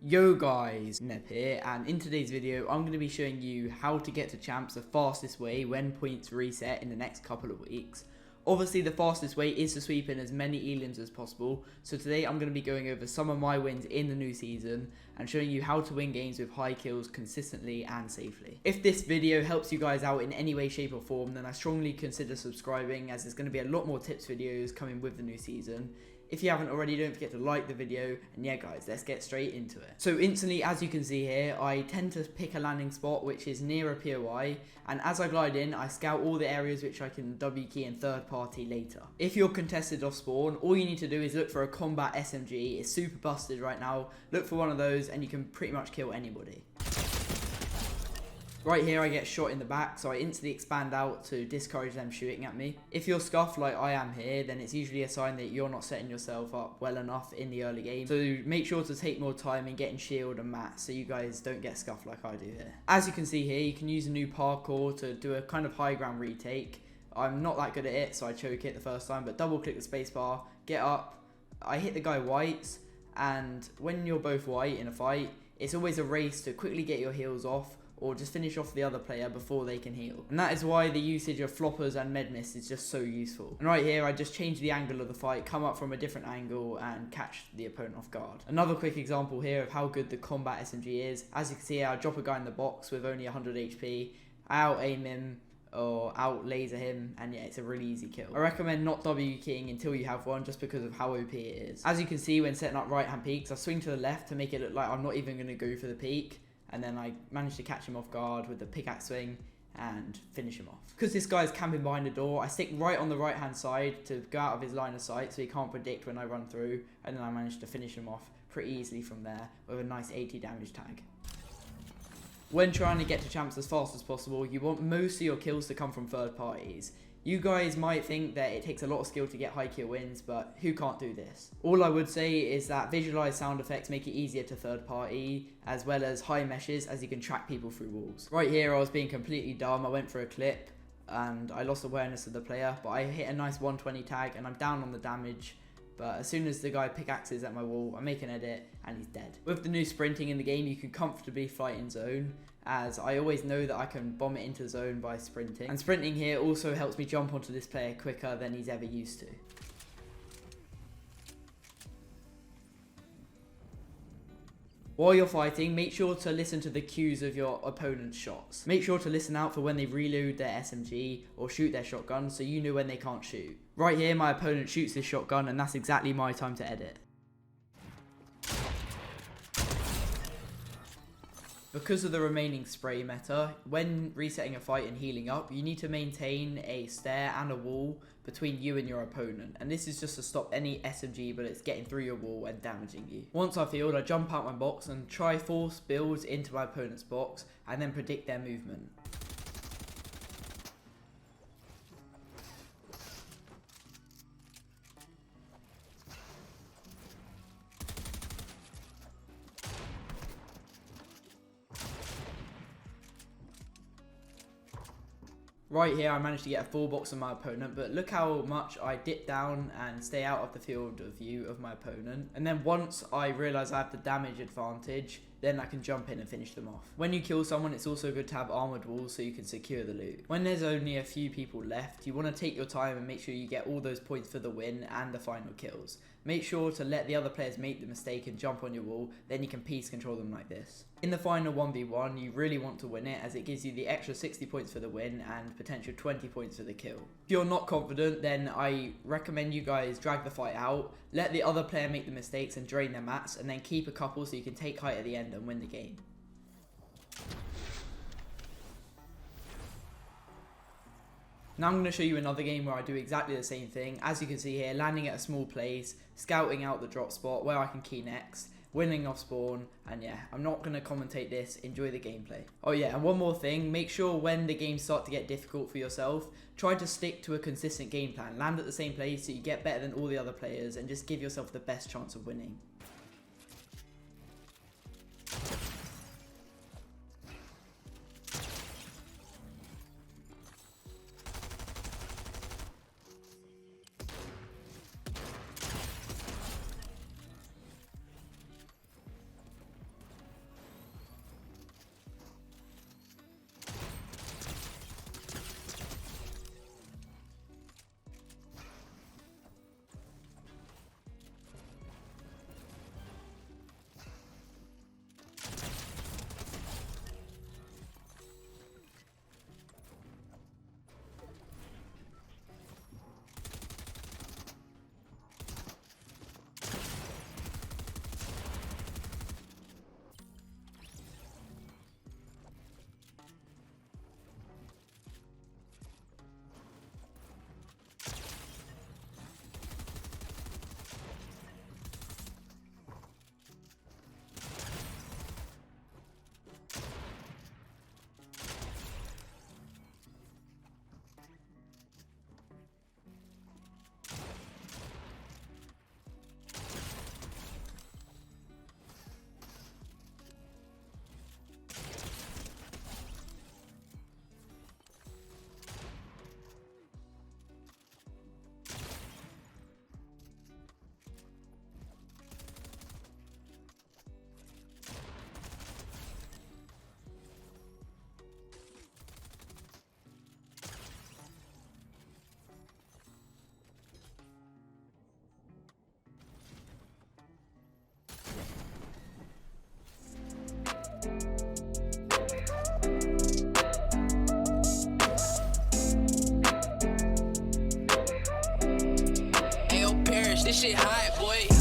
Yo guys, Neb here, and in today's video I'm going to be showing you how to get to champs the fastest way when points reset in the next couple of weeks. Obviously the fastest way is to sweep in as many elims as possible, so today I'm going to be going over some of my wins in the new season and showing you how to win games with high kills consistently and safely. If this video helps you guys out in any way, shape or form, then I strongly consider subscribing, as there's going to be a lot more tips videos coming with the new season. If you haven't already, don't forget to like the video, and yeah guys, let's get straight into it. So instantly, as you can see here, I tend to pick a landing spot which is near a POI, and as I glide in, I scout all the areas which I can W key and third party later. If you're contested off spawn, all you need to do is look for a combat SMG. It's super busted right now. Look for one of those and you can pretty much kill anybody. Right here I get shot in the back, so I instantly expand out to discourage them shooting at me. If you're scuffed like I am here, then it's usually a sign that you're not setting yourself up well enough in the early game. So make sure to take more time in getting shield and mats so you guys don't get scuffed like I do here. As you can see here, you can use a new parkour to do a kind of high ground retake. I'm not that good at it, so I choke it the first time, but double click the spacebar, get up, I hit the guy whites, and when you're both white in a fight, it's always a race to quickly get your heals off, or just finish off the other player before they can heal. And that is why the usage of floppers and med mist is just so useful. And right here, I just change the angle of the fight, come up from a different angle and catch the opponent off guard. Another quick example here of how good the combat SMG is. As you can see, I drop a guy in the box with only 100 HP, I out aim him or out laser him, and yeah, it's a really easy kill. I recommend not W keying until you have one, just because of how OP it is. As you can see when setting up right hand peaks, I swing to the left to make it look like I'm not even going to go for the peak. And then I managed to catch him off guard with the pickaxe swing and finish him off. Because this guy's camping behind the door, I stick right on the right hand side to go out of his line of sight so he can't predict when I run through, and then I managed to finish him off pretty easily from there with a nice 80 damage tag. When trying to get to champs as fast as possible, you want most of your kills to come from third parties. You guys might think that it takes a lot of skill to get high kill wins, but who can't do this? All I would say is that visualized sound effects make it easier to third party, as well as high meshes, as you can track people through walls. Right here I was being completely dumb. I went for a clip and I lost awareness of the player, but I hit a nice 120 tag and I'm down on the damage. But as soon as the guy pickaxes at my wall, I make an edit and he's dead. With the new sprinting in the game, you can comfortably fight in zone, as I always know that I can bomb it into zone by sprinting. And sprinting here also helps me jump onto this player quicker than he's ever used to. While you're fighting, make sure to listen to the cues of your opponent's shots. Make sure to listen out for when they reload their SMG or shoot their shotgun, so you know when they can't shoot. Right here, my opponent shoots this shotgun, and that's exactly my time to edit. Because of the remaining spray meta, when resetting a fight and healing up, you need to maintain a stair and a wall between you and your opponent. And this is just to stop any SMG bullets getting through your wall and damaging you. Once I've healed, I jump out my box and try force builds into my opponent's box and then predict their movement. Right here I managed to get a full box on my opponent, but look how much I dip down and stay out of the field of view of my opponent. And then once I realise I have the damage advantage, then I can jump in and finish them off. When you kill someone, it's also good to have armoured walls so you can secure the loot. When there's only a few people left, you want to take your time and make sure you get all those points for the win and the final kills. Make sure to let the other players make the mistake and jump on your wall, then you can piece control them like this. In the final 1v1, you really want to win it, as it gives you the extra 60 points for the win and potential 20 points for the kill. If you're not confident, then I recommend you guys drag the fight out, let the other player make the mistakes and drain their mats, and then keep a couple so you can take height at the end and win the game. Now I'm going to show you another game where I do exactly the same thing. As you can see here, landing at a small place, scouting out the drop spot where I can key next, winning off spawn, and yeah, I'm not going to commentate this, enjoy the gameplay. Oh yeah, and one more thing, make sure when the games start to get difficult for yourself, try to stick to a consistent game plan. Land at the same place so you get better than all the other players and just give yourself the best chance of winning. This shit hot, boy.